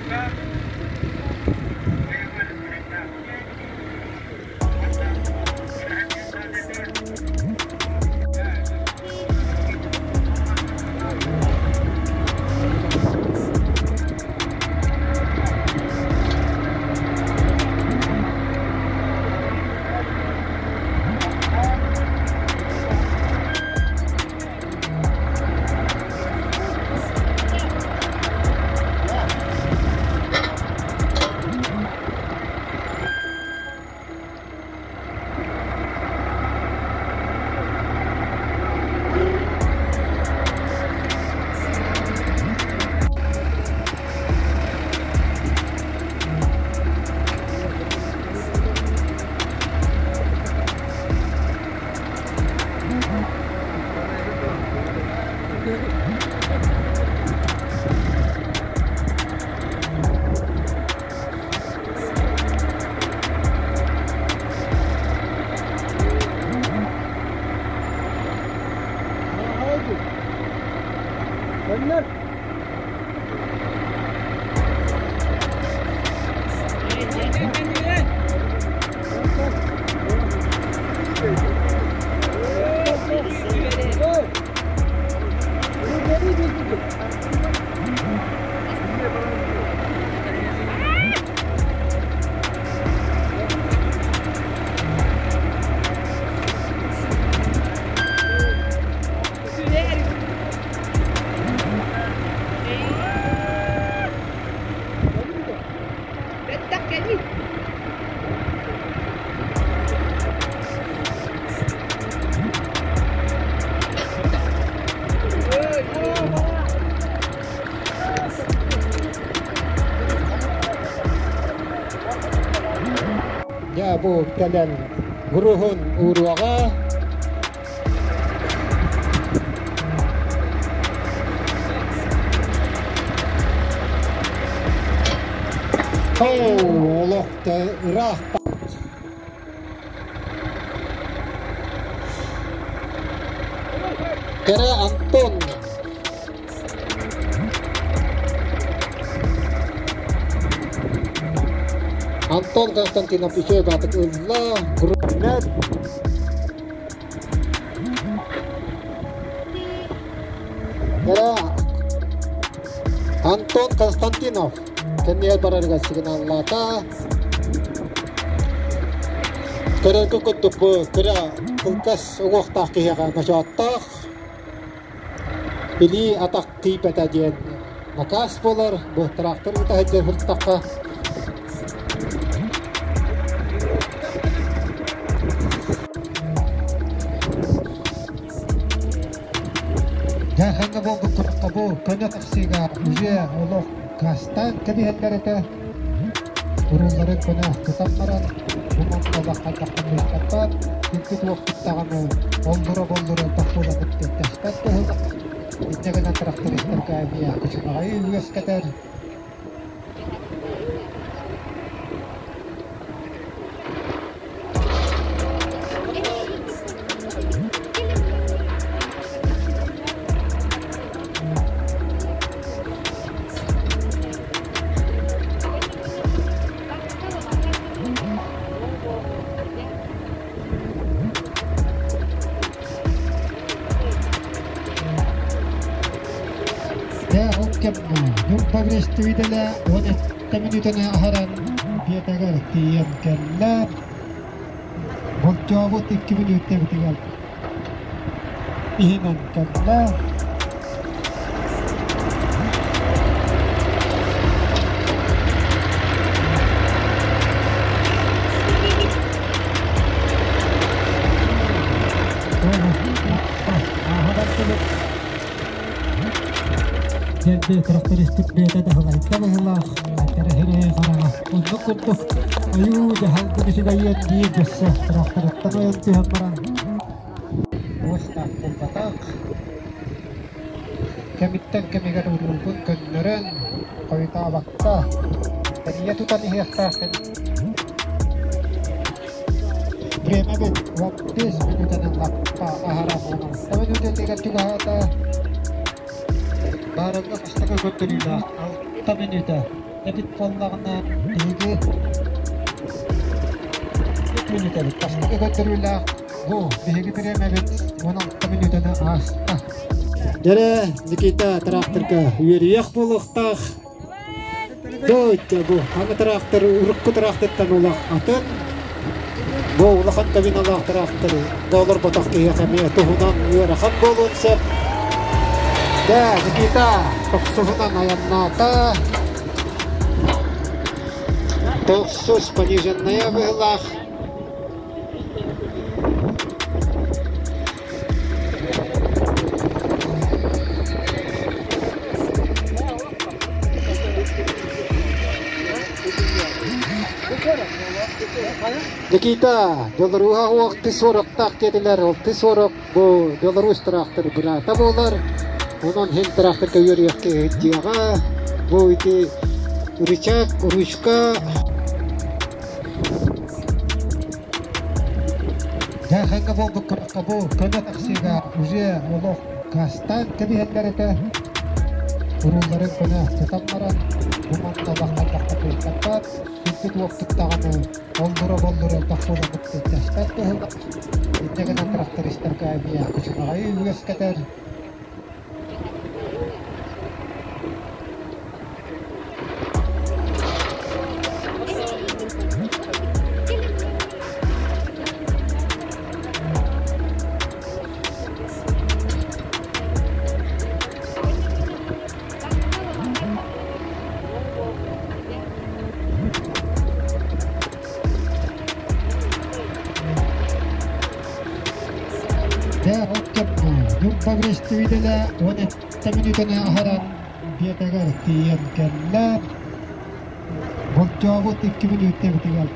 Ya bu kalian guruhun uruaga Allah terah kira Anton Konstantinov еще батык улла грунет kira Anton Konstantinov kenya bararga signal lata kira kukutup kira kulkas waktu kiaga masyarakat pilih atak ti petajen nakas polar buh traktor kita hajar bertakah jangan nabong kutub kanya taksiga usia Allah kastan kebihan mereka turun ko na kesamaran umang kabakat kapat ikut waktu kamu boldoro takpo dapat testat ko hindi ka na traktoristar kaya kasi makayo US kater yung pag-rest vidala 1 minuto na aharan biatagal tiyan kalla bolcabot 2 minuto bitigal ihinan kalla jadi karakteristik beta dah lain kami lah terhiri karena untuk ayu jahal kondisi gaya di jasa karakter yang Tuhan marang wasta kumbatak kami garurun pun kenaran kawita wakta tadinya tu tadi kan bremabit waktis minutan ng lakpa aharap mo tapi juga tingkat juga ata barang na basta ka nila ang tabi nita эбит боллагына биги минуталык тастыгы көтөрүлө бу биги биремебит 16 минутаны аста. Дәрі Никита тракторға үйеріяқ болуқтақ. Дөйтті бұл. Аңы трактор, ұрыққы тракторттан олақ атын. Бұл ұлақан кабин олақ трактор. Долар батақ кейекәме тұғынан үйеріқан болуын сәп. Дә, Никита тоқсығынан аянната. Тоқсыз пониженная бұғылақ. Никита, Беларуга уақыты 40 тақ деділер, 40 бұл Беларусь трактор бірата болар. Онан хен тракторға үйерекке дияға, бұл үйде рычаг, ручка. Жаханга бол бұқырыққа бұл көмет ақсиға уже олық қастан кәбихендерді ұруларын көне тұтаммаран бұманға баққа көйкаттар күнкет уақыттағаны болдыры тақсуға бұтты тәстәт бұғылдық үттегінен трактористерға әбия күшінағай үйескетер Прогресс видела, он это минутная ахаран биятагар тиен келлер. Вот жауабы 2 минутте битигал.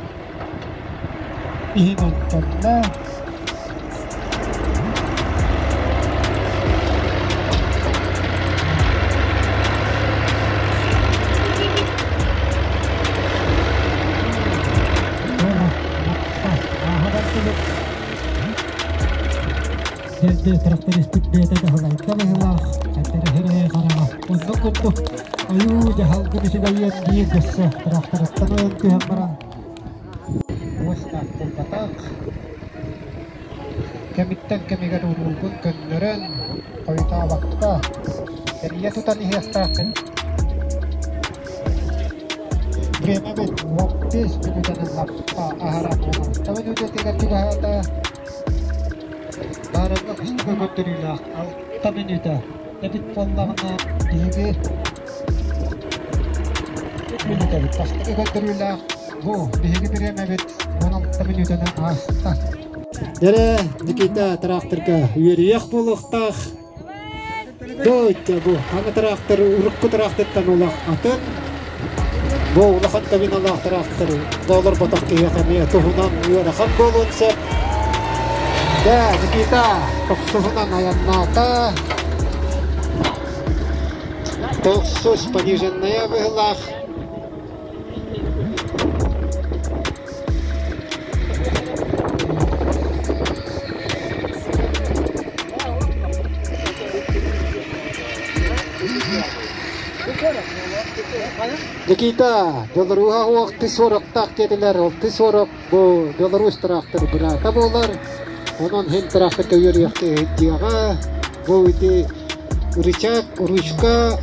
Ихинен келлер. Jadi karakteristik dia tidak halal kalah antara hero karena untuk ayu jahal kini sudah lihat dia gesah karakter tenang tuh marah wasta tempat kami kan urut kendaraan kau tahu waktu jadi ya tuh tadi hastakan berapa bet waktu sebenarnya apa aharan tapi juga tidak juga ada Барымға күшті көтірілі 6 минута әбіт боллағына биги минуталык тастыгы көтөрүлө бу биги биремебит 16 минутаны аста. Дәрі Никита тракторға үйеріяқ болуқтақ. Дөйтті бұл. Аңы трактор, ұрыққы тракторттан олақ атын. Бұл ұлақан кабин олақ трактор. Долар батақ кейекәме тұғынан үйеріқан болуын сәп. Дә, Никита тоқсығынан аянната. Тоқсыз пониженная бұғылақ. Никита, Беларуга уақыты 40 тақ деділер, 40 бұл Беларусь трактор бірата болар. Онан хен тракторға үйерекке дияға, бұл үйде рычаг, ручка.